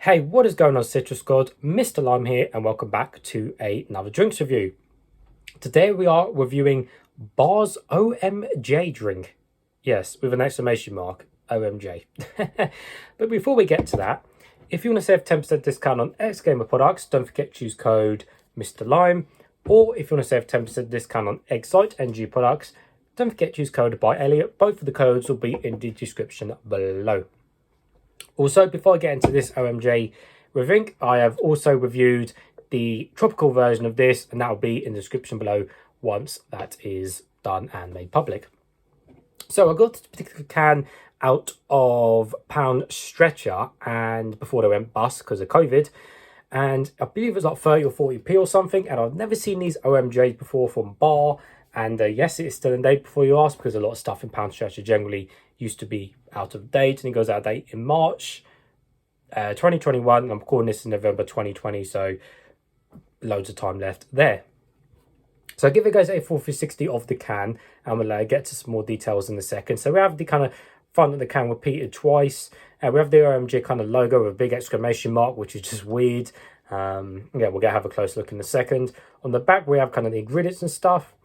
Hey, what is going on, Citrus God? MrLime here, and welcome back to another drinks review. Today we are reviewing BARR's OMJ drink. Yes, with an exclamation mark, OMJ. But before we get to that, if you want to save 10% discount on X Gamer products, don't forget to use code MrLime. Or if you want to save 10% discount on XiTE products, don't forget to use code ByElliot. Both of the codes will be in the description below. Also, before I get into this OMJ review, I have also reviewed the tropical version of this, and that will be in the description below once that is done and made public. So I got this particular can out of Pound Stretcher, and before they went bust because of COVID, and I believe it was like 30 or 40p or something, and I've never seen these OMJs before from BARR. And yes, it is still in date before you ask, because a lot of stuff in Pound Stretcher generally used to be out of date, and it goes out of date in March 2021. And I'm recording this in November 2020, so loads of time left there. So I'll give you guys a 460 of the can, and we'll get to some more details in a second. So we have the kind of front of the can repeated twice. We have the OMG kind of logo with a big exclamation mark, which is just weird. Yeah, we're going to have a close look in a second. On the back, we have kind of the ingredients and stuff.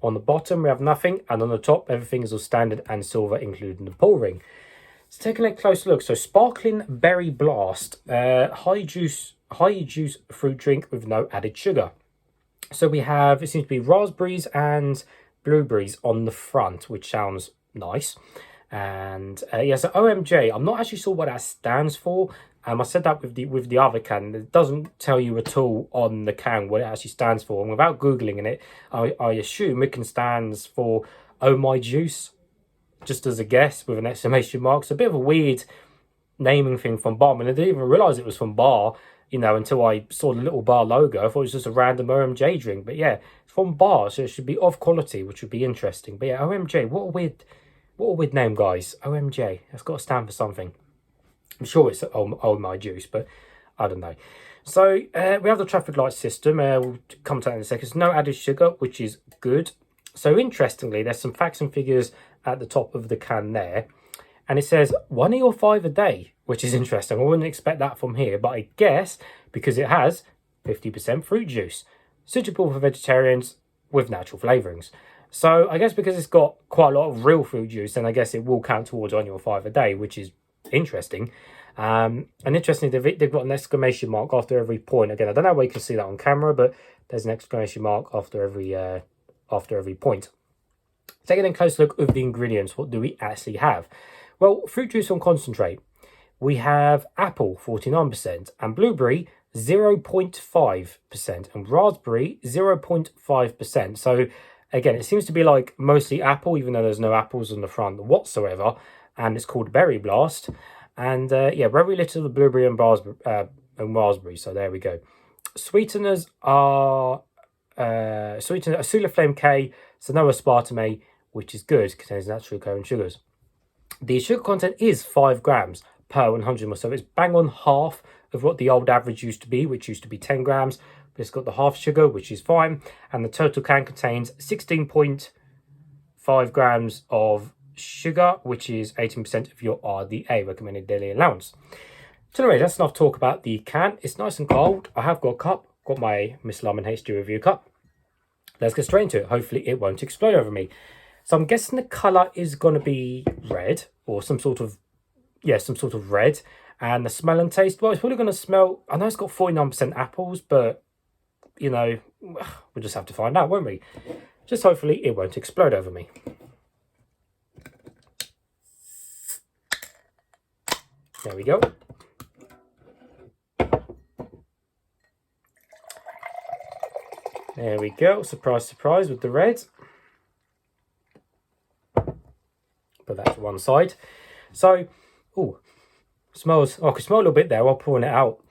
On the bottom, we have nothing, and on the top, everything is all standard and silver, including the pull ring. So taking a close look, so Sparkling Berry Blast, high juice fruit drink with no added sugar. So we have, it seems to be raspberries and blueberries on the front, which sounds nice. And yeah, so OMJ, I'm not actually sure what that stands for. I said that with the other can. It doesn't tell you at all on the can what it actually stands for. And without Googling it, I assume it stands for Oh My Juice, just as a guess, with an exclamation mark. It's a bit of a weird naming thing from BARR. I mean, I didn't even realise it was from BARR, you know, until I saw the little BARR logo. I thought it was just a random OMJ drink. But yeah, it's from BARR, so it should be of quality, which would be interesting. But yeah, OMJ, what a weird name, guys. OMJ, that's got to stand for something. I'm sure it's Oh My Juice, but I don't know. So we have the traffic light system. We'll come to that in a second. There's no added sugar, which is good. So interestingly, there's some facts and figures at the top of the can there. And it says 1 or 5 a day, which is interesting. I wouldn't expect that from here, but I guess because it has 50% fruit juice, suitable for vegetarians with natural flavourings. So I guess because it's got quite a lot of real fruit juice, then I guess it will count towards 1 or 5 a day, which is interesting. And interestingly, they've got an exclamation mark after every point. Again, I don't know where you can see that on camera, but there's an exclamation mark after every point. Taking a close look at the ingredients, what do we actually have? Well, fruit juice on concentrate. We have apple 49% and blueberry 0.5% and raspberry 0.5%. So again, it seems to be like mostly apple, even though there's no apples on the front whatsoever. And it's called Berry Blast. And yeah, very little of the blueberry and raspberry. So there we go. Sweeteners are Solar Flame K, so no aspartame, which is good, contains naturally occurring sugars. The sugar content is 5 grams per 100 ml, so it's bang on half of what the old average used to be, which used to be 10 grams. But it's got the half sugar, which is fine. And the total can contains 16.5 grams of sugar, which is 18% of your RDA, recommended daily allowance. So anyway, that's enough talk about the can. It's nice and cold. I have got a cup, got my MrLime and HD review cup. Let's get straight into it. Hopefully it won't explode over me. So I'm guessing the colour is going to be red, or some sort of red. And the smell and taste, well, it's probably going to smell, I know it's got 49% apples, but, you know, we'll just have to find out, won't we? Just hopefully it won't explode over me. There we go. There we go. Surprise, surprise with the red. Put that to one side. So, smells. Oh, I can smell a little bit there while pouring it out.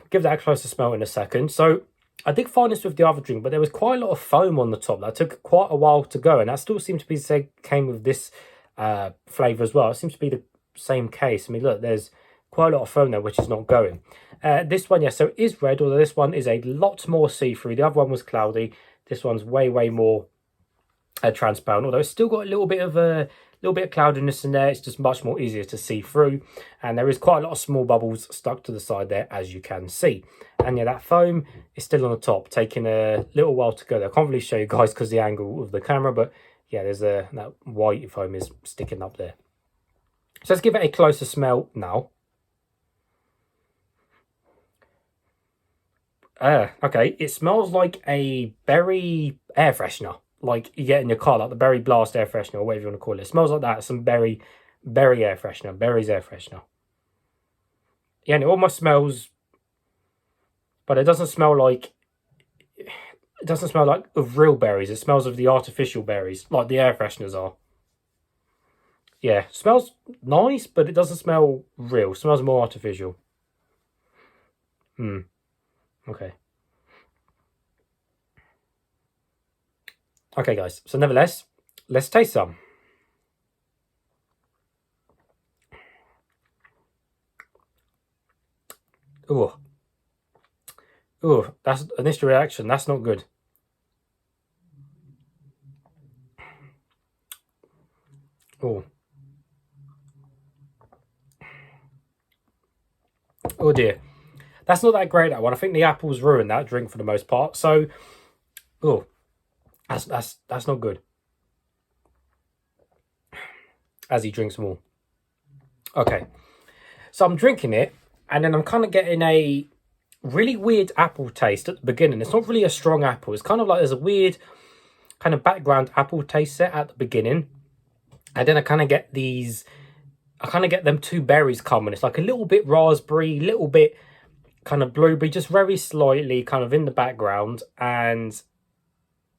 Give that a closer smell in a second. So, I did find this with the other drink, but there was quite a lot of foam on the top. That took quite a while to go, and that still seemed to be came with this flavour as well. It seems to be the same case. I mean, look, there's quite a lot of foam there, which is not going. This one, yeah, so it is red, although this one is a lot more see-through. The other one was cloudy. This one's way more transparent, although it's still got a little bit of a little bit of cloudiness in there. It's just much more easier to see through. And there is quite a lot of small bubbles stuck to the side there, as you can see. And yeah, that foam is still on the top, taking a little while to go there. I can't really show you guys because the angle of the camera, but yeah, there's that white foam is sticking up there. So let's give it a closer smell now. Okay, it smells like a berry air freshener, like you get in your car, like the berry blast air freshener, or whatever you want to call it. It smells like that, some berry air freshener, berries air freshener. Yeah, and it almost smells, but it doesn't smell like of real berries. It smells of the artificial berries, like the air fresheners are. Yeah, it smells nice, but it doesn't smell real. It smells more artificial. Okay. Okay, guys. So nevertheless, let's taste some. Ooh. Ooh, that's an initial reaction. That's not good. Oh. Oh dear. That's not that great, that one. I think the apples ruined that drink for the most part. So, oh, that's not good. As he drinks more. Okay. So I'm drinking it, and then I'm kind of getting a really weird apple taste at the beginning. It's not really a strong apple. It's kind of like there's a weird kind of background apple taste set at the beginning. And then I kind of get them two berries coming. It's like a little bit raspberry, little bit kind of blueberry, just very slightly kind of in the background. And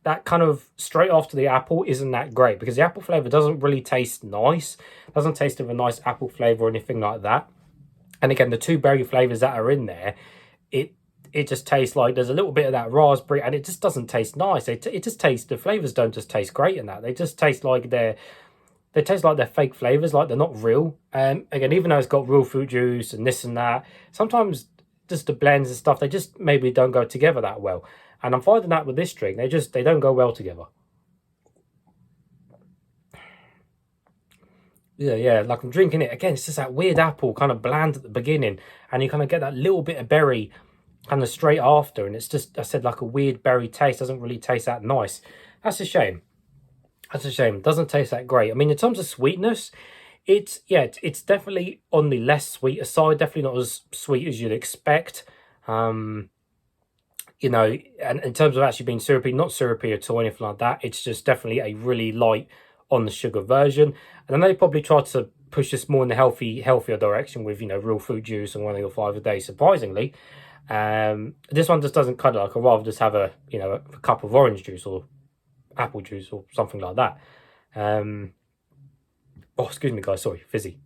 that kind of straight after the apple isn't that great, because the apple flavour doesn't really taste nice. It doesn't taste of a nice apple flavour or anything like that. And again, the two berry flavours that are in there, it just tastes like there's a little bit of that raspberry, and it just doesn't taste nice. It just tastes, the flavours don't just taste great in that. They just taste like they're fake flavours, like they're not real. Again, even though it's got real fruit juice and this and that, sometimes just the blends and stuff, they just maybe don't go together that well. And I'm finding that with this drink, they don't go well together. Yeah, like I'm drinking it again. It's just that weird apple, kind of bland at the beginning, and you kind of get that little bit of berry kind of straight after, and it's just, I said, like a weird berry taste. Doesn't really taste that nice. That's a shame. That's a shame. It doesn't taste that great. I mean, in terms of sweetness, it's definitely on the less sweeter side. Definitely not as sweet as you'd expect. You know, and in terms of actually being syrupy, not syrupy at all, anything like that. It's just definitely a really light on the sugar version. And I know they probably tried to push this more in the healthier direction with, you know, real fruit juice and 1 or 5 a day, surprisingly. This one just doesn't cut it. Like, I'd rather just have a cup of orange juice or apple juice or something like that. Oh, excuse me, guys. Sorry, fizzy.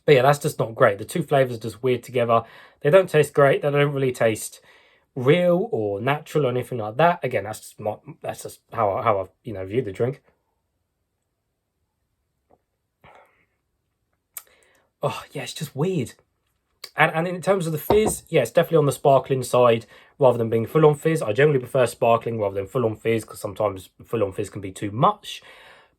But yeah, that's just not great. The two flavors are just weird together. They don't taste great. They don't really taste real or natural or anything like that. Again, that's just how I view the drink. Oh yeah, it's just weird. And in terms of the fizz, yeah, it's definitely on the sparkling side rather than being full-on fizz. I generally prefer sparkling rather than full-on fizz, because sometimes full-on fizz can be too much.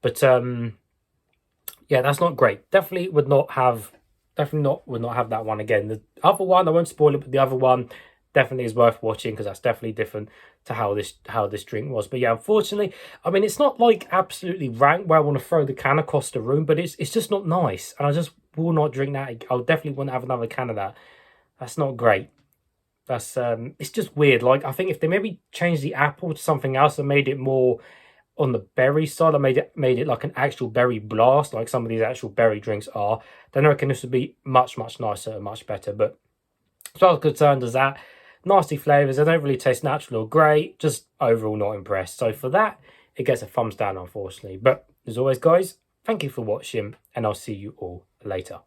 But yeah, that's not great. Definitely would not have that one again. The other one, I won't spoil it, but the other one definitely is worth watching, because that's definitely different to how this drink was. But yeah, unfortunately, I mean, it's not like absolutely rank where I want to throw the can across the room, but it's just not nice, and I just will not drink that. I'll definitely want to have another can of that. That's not great. That's it's just weird. Like, I think if they maybe changed the apple to something else and made it more on the berry side, I made it like an actual berry blast, like some of these actual berry drinks are, then I reckon this would be much nicer and much better. But as far as concerned as that, nasty flavours, they don't really taste natural or great, just overall not impressed. So for that, it gets a thumbs down, unfortunately. But as always, guys, thank you for watching, and I'll see you all later.